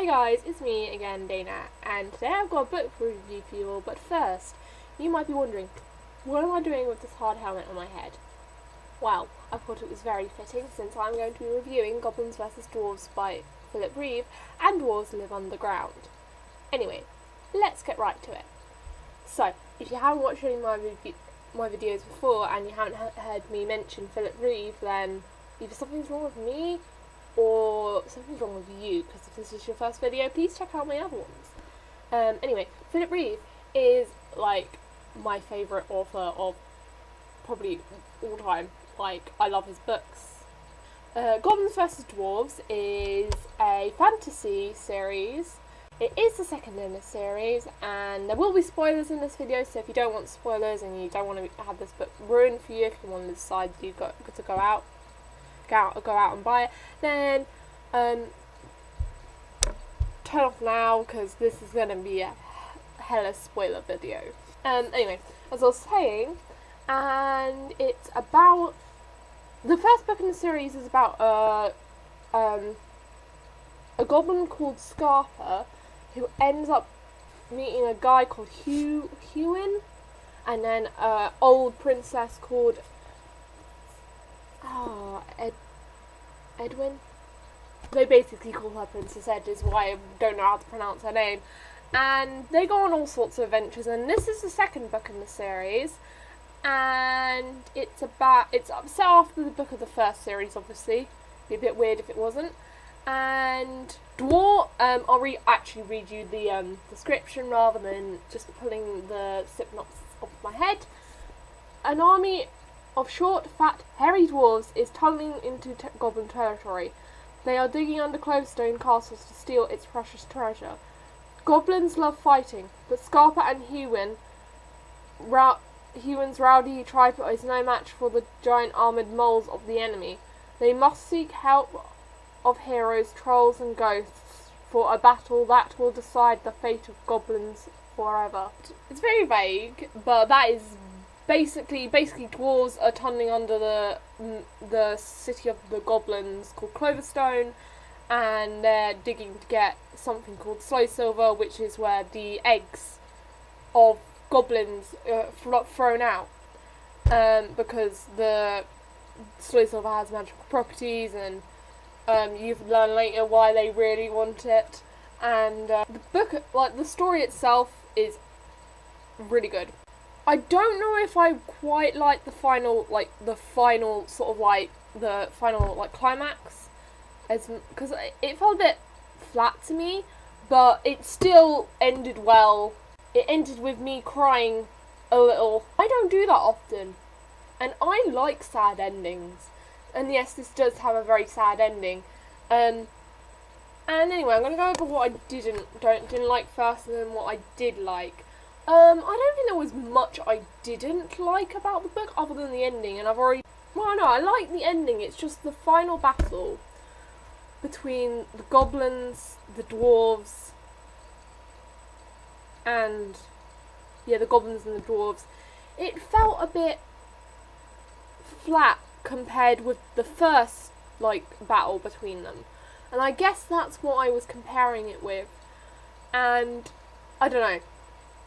Hey guys, it's me again, Dana, and today I've got a book review for you all, but first, you might be wondering, what am I doing with this hard helmet on my head? Well, I thought it was very fitting since I'm going to be reviewing Goblins vs. Dwarves by Philip Reeve, and Dwarves Live Underground. Anyway, let's get right to it. So, if you haven't watched any of my videos before, and you haven't heard me mention Philip Reeve, then either something's wrong with me, or something's wrong with you, because if this is your first video, please check out my other ones. Anyway, Philip Reeve is, like, my favourite author of probably all time. Like, I love his books. Goblins vs. Dwarves is a fantasy series. It is the second in the series, and there will be spoilers in this video, so if you don't want spoilers and you don't want to have this book ruined for you, if you want to decide you've got to go out and buy it, then turn off now, because this is going to be a hella spoiler video. Anyway, as I was saying, and it's about, the first book in the series is about a goblin called Scarpa, who ends up meeting a guy called Hewin, and then an old princess called Edwin. They basically call her Princess Ed, is why I don't know how to pronounce her name. And they go on all sorts of adventures, and this is the second book in the series. And it's set after the book of the first series, obviously. It'd be a bit weird if it wasn't. And I'll actually read you the description rather than just pulling the synopsis off my head. An army of short, fat, hairy dwarves is tunneling into goblin territory. They are digging under Cloverstone castles to steal its precious treasure. Goblins love fighting, but Scarpa and Hewin's rowdy tribe is no match for the giant armoured moles of the enemy. They must seek help of heroes, trolls and ghosts for a battle that will decide the fate of goblins forever. It's very vague, but that is basically dwarves are tunneling under the city of the goblins called Cloverstone, and they're digging to get something called slow silver, which is where the eggs of goblins are thrown out, because the slow silver has magical properties, and you've learned later why they really want it. And the book, like the story itself, is really good. I don't know if I quite like the final climax, because it felt a bit flat to me, but it still ended well. It ended with me crying a little. I don't do that often, and I like sad endings. And yes, this does have a very sad ending. And anyway, I'm gonna go over what I didn't like first, and then what I did like. I don't think there was much I didn't like about the book other than the ending, and I like the ending. It's just the final battle between the goblins, the dwarves, and the goblins and the dwarves. It felt a bit flat compared with the first battle between them, and I guess that's what I was comparing it with. And I don't know.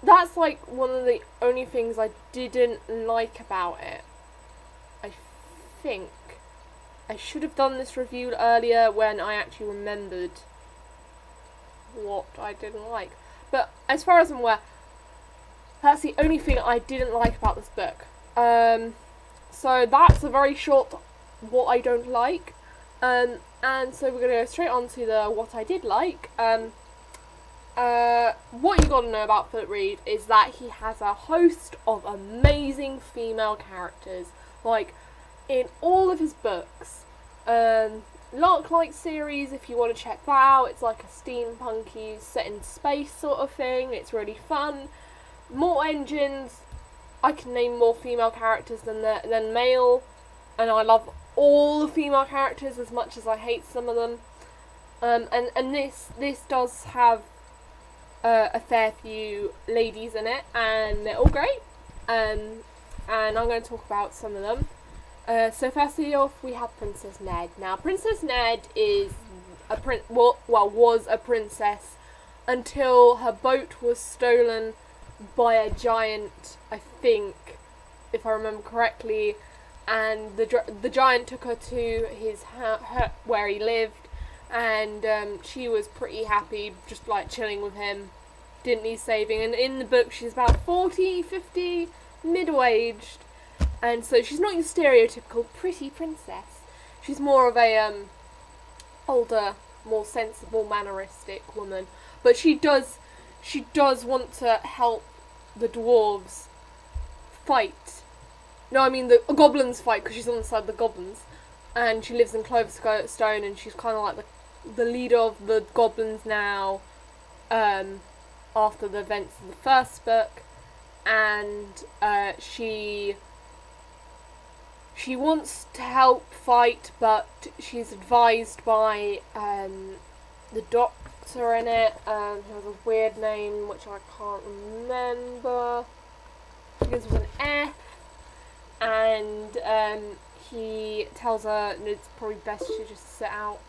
That's one of the only things I didn't like about it. I think I should have done this review earlier when I actually remembered what I didn't like. But as far as I'm aware, that's the only thing I didn't like about this book. So that's a very short what I don't like. And so we're going to go straight on to the what I did like. What you gotta know about Philip Reeve is that he has a host of amazing female characters. Like, in all of his books. Lark-like series, if you want to check that out. It's like a steampunky, set in space sort of thing. It's really fun. More engines. I can name more female characters than male. And I love all the female characters as much as I hate some of them. And this does have a fair few ladies in it, and they're all great. And I'm going to talk about some of them. So firstly off, we have Princess Ned. Now, Princess Ned is was a princess until her boat was stolen by a giant, I think, if I remember correctly, and the giant took her to his where he lived, and she was pretty happy, just like chilling with him, didn't need saving. And in the book she's about 40, 50, middle-aged, and so she's not your stereotypical pretty princess. She's more of a older, more sensible, manneristic woman. But she does want to help the dwarves fight. No, I mean the goblins fight, because she's on the side of the goblins. And she lives in Cloverstone, and she's kind of like the leader of the goblins now, after the events of the first book. And she wants to help fight, but she's advised by the doctor in it, who has a weird name which I can't remember. He begins with an F, and he tells her it's probably best she just sit out.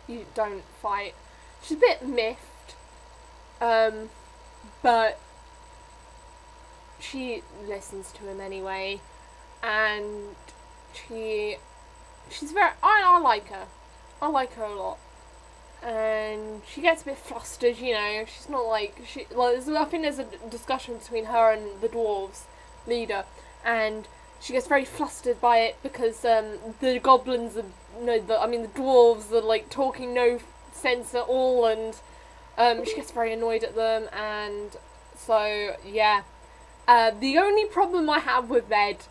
You don't fight. She's a bit miffed, but she listens to him anyway, and she's very, I like her. I like her a lot. And she gets a bit flustered, you know. She's not like, I think there's a discussion between her and the dwarves leader, and she gets very flustered by it because the goblins are, the dwarves are like talking no sense at all, and she gets very annoyed at them. And so yeah, the only problem I have with Ned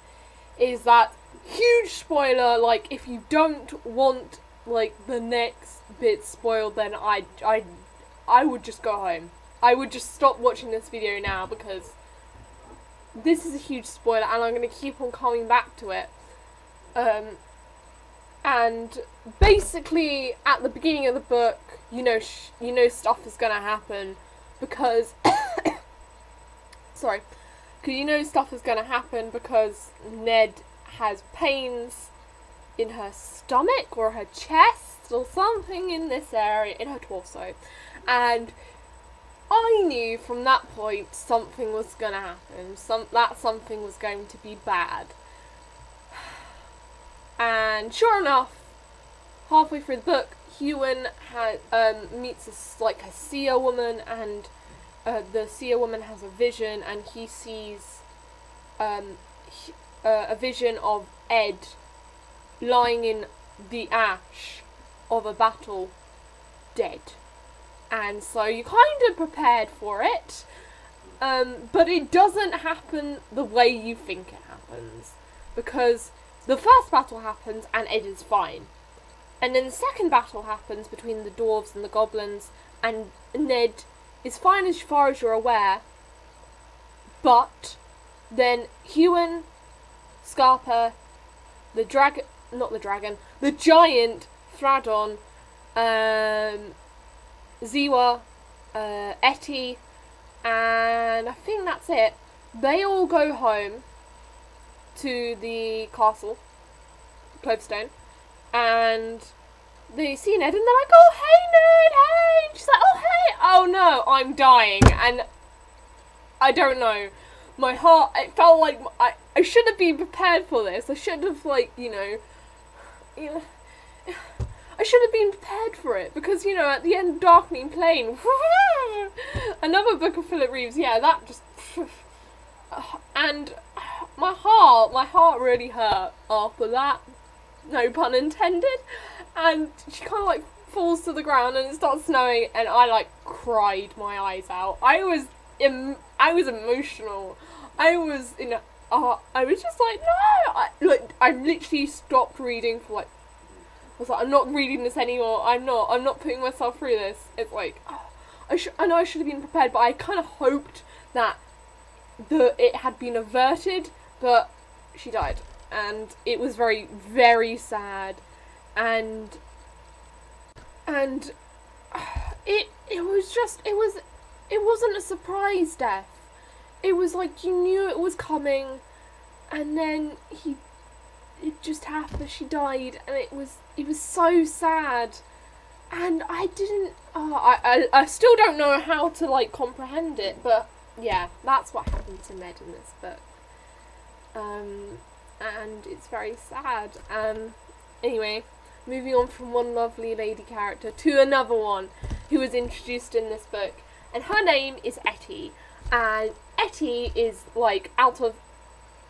is that, huge spoiler, like, if you don't want like the next bit spoiled, then I would just go home. I would just stop watching this video now, because this is a huge spoiler and I'm going to keep on coming back to it. And basically at the beginning of the book, you know stuff is going to happen, because sorry, because you know stuff is going to happen because Ned has pains in her stomach or her chest or something in this area, in her torso, and I knew from that point something was going to happen, that something was going to be bad. And sure enough, halfway through the book, Ewan meets a seer woman, and the seer woman has a vision, and he sees a vision of Ed lying in the ash of a battle, dead. And so you kind of prepared for it, but it doesn't happen the way you think it happens, because the first battle happens and Ed is fine, and then the second battle happens between the dwarves and the goblins, and Ned is fine as far as you're aware, but then Ewan, Scarpa, the giant Thradon, Ziwa, Etty, and I think that's it. They all go home to the castle, Cloverstone, and they see Ned, and they're like, "Oh, hey, Ned, hey!" And she's like, "Oh, hey! Oh, no, I'm dying." And I don't know. My heart, it felt like I should have been prepared for this. I should have, I should have been prepared for it, because, at the end of Darkening Plain, another book of Philip Reeve's, yeah, that just, and my heart really hurt after that, no pun intended, and she kind of, falls to the ground, and it starts snowing, and I, cried my eyes out. I was emotional. I was just like, no! I literally stopped reading for, I was like, I'm not reading this anymore. I'm not putting myself through this. It's like, I know I should have been prepared, but I kind of hoped that it had been averted, but she died. And it was very, very sad. And it wasn't a surprise death. It was like you knew it was coming, and then it just happened. She died, and it was so sad. And I didn't, I still don't know how to, like, comprehend it, but yeah, that's what happened to Ned in this book. And it's very sad. Anyway, moving on from one lovely lady character to another one who was introduced in this book, and her name is Etty. And Etty is, like, out of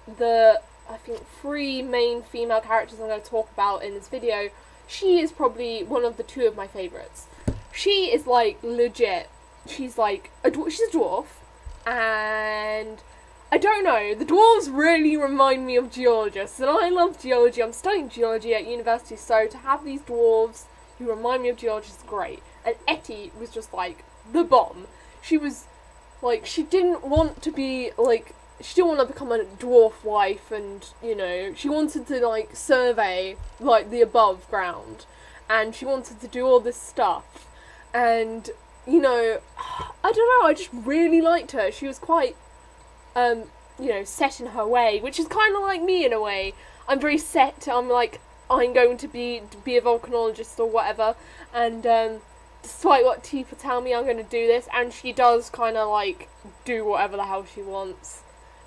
the, I think, 3 main female characters I'm going to talk about in this video, she is probably one of the 2 of my favourites. She is, like, legit. She's, like, she's a dwarf, and I don't know, the dwarves really remind me of geologists, and I love geology. I'm studying geology at university, so to have these dwarves who remind me of geologists is great. And Etty was just, like, the bomb. She was, like, she didn't want to be, like, she didn't want to become a dwarf wife, and, you know, she wanted to, like, survey, like, the above ground, and she wanted to do all this stuff, and, you know, I don't know, I just really liked her. She was quite, you know, set in her way, which is kind of like me in a way. I'm very set, I'm like, I'm going to be a volcanologist or whatever, and, despite what people tell me, I'm going to do this, and she does kind of, like, do whatever the hell she wants.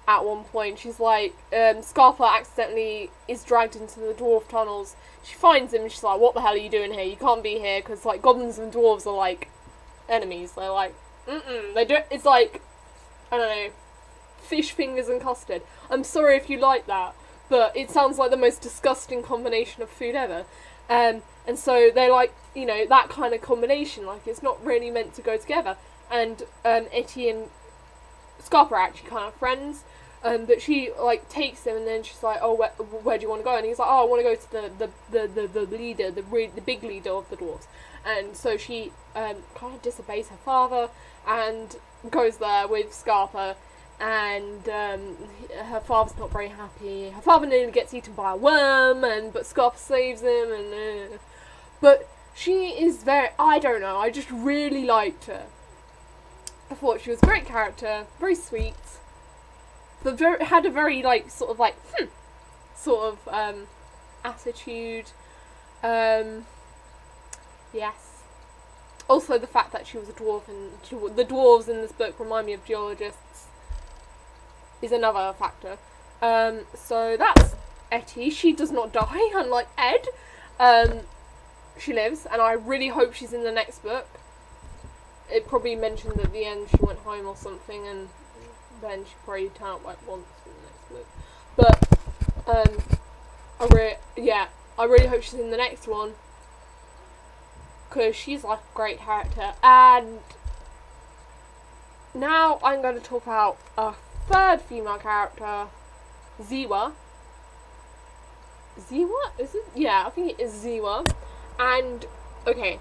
At one point, she's like, Scarpa accidentally is dragged into the dwarf tunnels. She finds him and she's like, what the hell are you doing here? You can't be here, because, like, goblins and dwarves are, like, enemies. They're like, they do, it's like, I don't know, fish fingers and custard. I'm sorry if you like that, but it sounds like the most disgusting combination of food ever. And so they're like, you know, that kind of combination, like, it's not really meant to go together. And, Etty and Scarpa are actually kind of friends. But she, like, takes him, and then she's like, oh, where do you want to go? And he's like, oh, I want to go to the leader, the big leader of the dwarves. And so she kind of disobeys her father and goes there with Scarpa, and her father's not very happy. Her father nearly gets eaten by a worm, but Scarpa saves him, and but she is very, I don't know, I just really liked her. I thought she was a great character, very sweet, but had a very, like, sort of, like, sort of, attitude. Yes. Also, the fact that she was a dwarf, and the dwarves in this book remind me of geologists, is another factor. So that's Etty. She does not die, unlike Ed. She lives, and I really hope she's in the next book. It probably mentioned at the end she went home or something, and then she probably turned up, like, once in the next book. But, I really hope she's in the next one, because she's, like, a great character. And now I'm going to talk about a 3rd female character, Ziwa. Ziwa? Is it? Yeah, I think it is Ziwa. And, okay,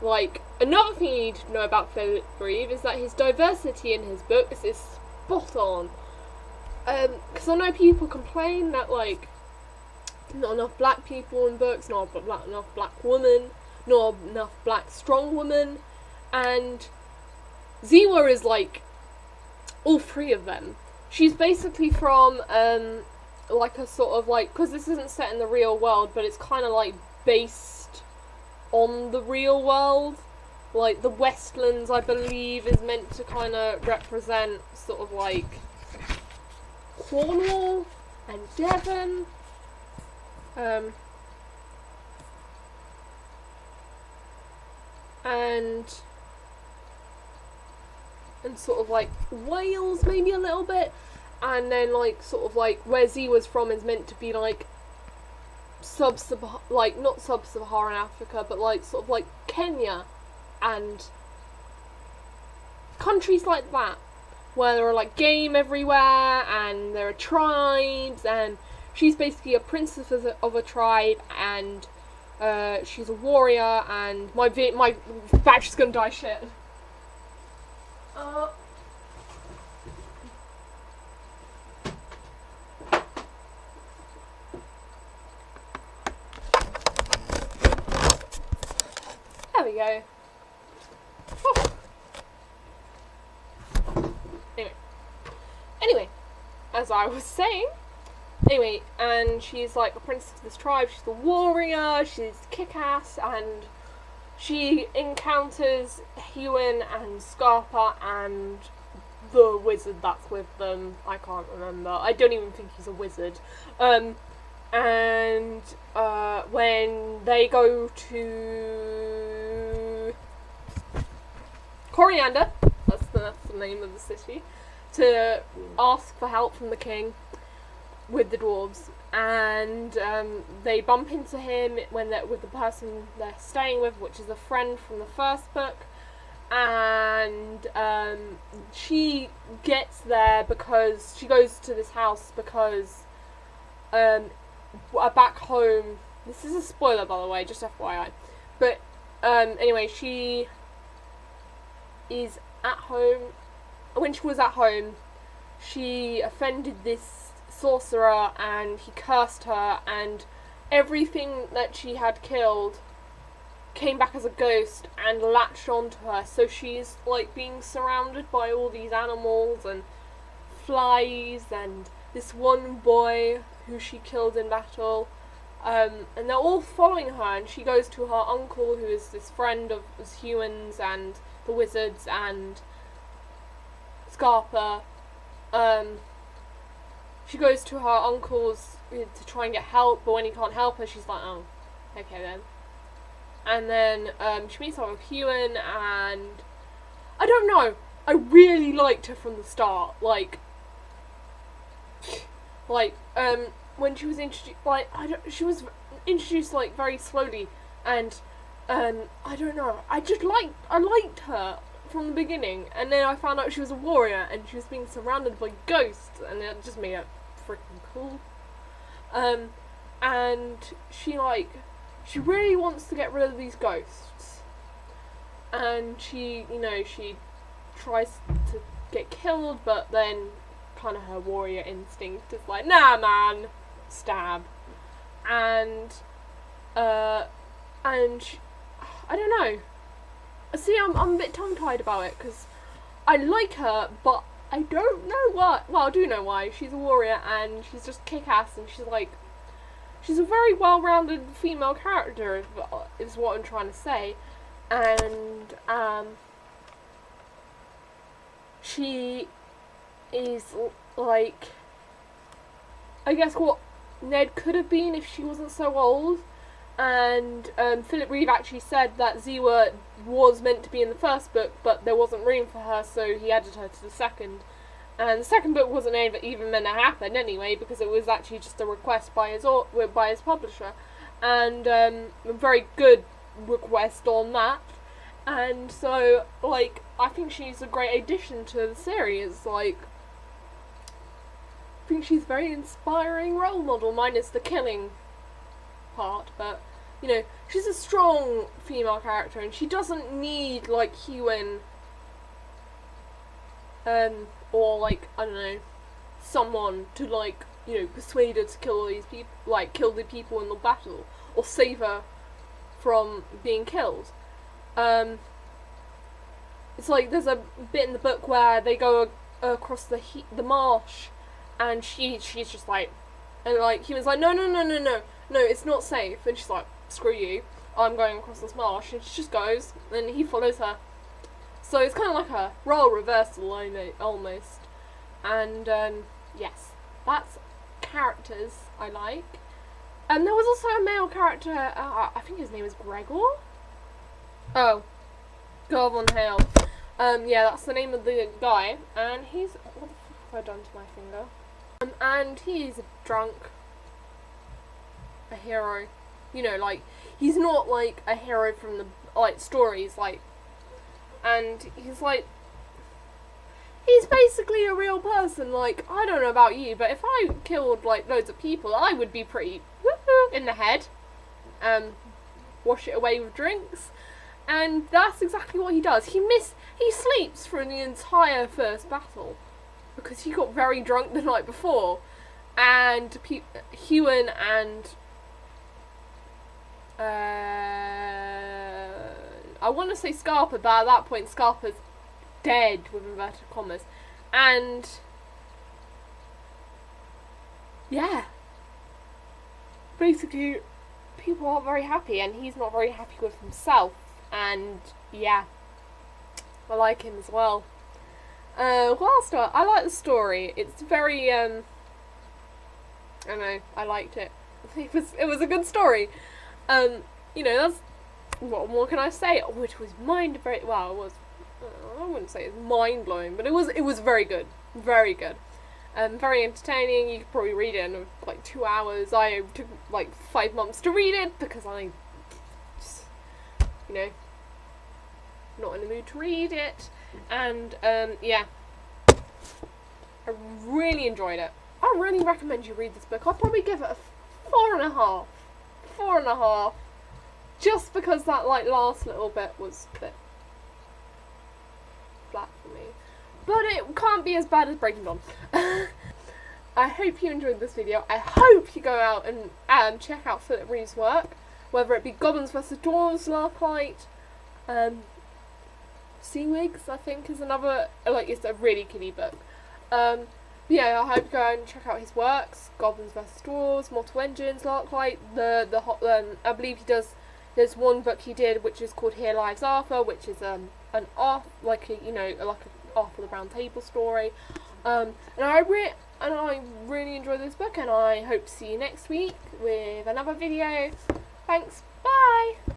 like, another thing you need to know about Philip Reeve is that his diversity in his books is spot on. Because I know people complain that, like, not enough black people in books, not enough black women, not enough black strong women, and Ziwa is, like, all 3 of them. She's basically from, like, a sort of, like, because this isn't set in the real world, but it's kind of, like, based on the real world. Like, the Westlands, I believe, is meant to kind of represent sort of, like, Cornwall and Devon. And sort of, like, Wales, maybe a little bit. And then, like, sort of, like, where Ziwa's from is meant to be, like, not sub-Saharan Africa, but, like, sort of, like, Kenya and countries like that, where there are, like, game everywhere, and there are tribes, and she's basically a princess of a tribe, and she's a warrior, and my battery's gonna die, shit. There we go. Anyway, as I was saying, and she's like a princess of this tribe, she's a warrior, she's kick-ass, and she encounters Hewin and Scarpa and the wizard that's with them. I can't remember. I don't even think he's a wizard. And when they go to Coriander, that's the name of the city, to ask for help from the king with the dwarves, and they bump into him when they're with the person they're staying with, which is a friend from the first book, and she gets there because she goes to this house because back home, this is a spoiler by the way, just FYI, but anyway, she is at home. When she was at home, she offended this sorcerer and he cursed her, and everything that she had killed came back as a ghost and latched onto her, so she's like being surrounded by all these animals and flies and this one boy who she killed in battle, and they're all following her, and she goes to her uncle, who is this friend of Hewin's and the wizards and Scarpa. She goes to her uncle's to try and get help, but when he can't help her, she's like, oh, okay then. And then she meets up with Hewin, and I don't know, I really liked her from the start. Like when she was introduced, she was introduced like very slowly, and I don't know, I liked her from the beginning, and then I found out she was a warrior and she was being surrounded by ghosts, and it just made it freaking cool. And she really wants to get rid of these ghosts, and she tries to get killed, but then kind of her warrior instinct is like, nah man, stab. And she, I don't know. See, I'm a bit tongue-tied about it, because I like her, but I don't know why. Well, I do know why. She's a warrior, and she's just kick-ass, and she's a very well-rounded female character, is what I'm trying to say. And, she is, like, I guess what Ned could have been if she wasn't so old. And Philip Reeve actually said that Ziwa was meant to be in the first book, but there wasn't room for her, so he added her to the second. And the second book wasn't even meant to happen anyway, because it was actually just a request by his publisher, and a very good request on that. And so, like, I think she's a great addition to the series. Like, I think she's a very inspiring role model, minus the killing part, but she's a strong female character, and she doesn't need like Hewin or like, I don't know, someone to like, persuade her to kill all these people, like kill the people in the battle, or save her from being killed. It's like there's a bit in the book where they go across the marsh, and she's just like, and like Hewin's like, no, it's not safe, and she's like, screw you, I'm going across this marsh, and she just goes, and he follows her. So it's kind of like a role reversal almost. And yes, that's characters I like. And there was also a male character, I think his name is Gregor? Oh, Goblin Hale. Yeah, that's the name of the guy, and he's, what the fuck have I done to my finger? And he's drunk. A hero. Like, he's not like a hero from the like stories, like, and he's basically a real person. Like, I don't know about you, but if I killed like loads of people, I would be pretty in the head. Wash it away with drinks, and that's exactly what he does. He sleeps through the entire first battle because he got very drunk the night before, and Hewin and I want to say Scarpa, but at that point Scarpa's dead, with inverted commas, and yeah, basically people aren't very happy, and he's not very happy with himself, and yeah, I like him as well. Last one, I like the story. It's very I don't know, I liked it. It was a good story. You know, that's what more can I say? Which was it was. I wouldn't say it's mind blowing, but it was very good, very good. Very entertaining. You could probably read it in like 2 hours. I took like 5 months to read it because I just, you know, not in the mood to read it. And yeah, I really enjoyed it. I really recommend you read this book. I'd probably give it a 4.5. 4.5. Just because that like last little bit was a bit flat for me. But it can't be as bad as Breaking Dawn. I hope you enjoyed this video. I hope you go out and check out Philip Reeve's work. Whether it be Goblins vs Dwarves, Larklight, Seawigs, I think is another, like, it's a really kiddie book. Yeah, I hope you go and check out his works. Goblins vs Dwarves, Mortal Engines, Larklight, I believe he does, there's one book he did which is called Here Lives Arthur, which is an Arthur, like an Arthur the Round Table story. And I really enjoyed this book, and I hope to see you next week with another video. Thanks, bye!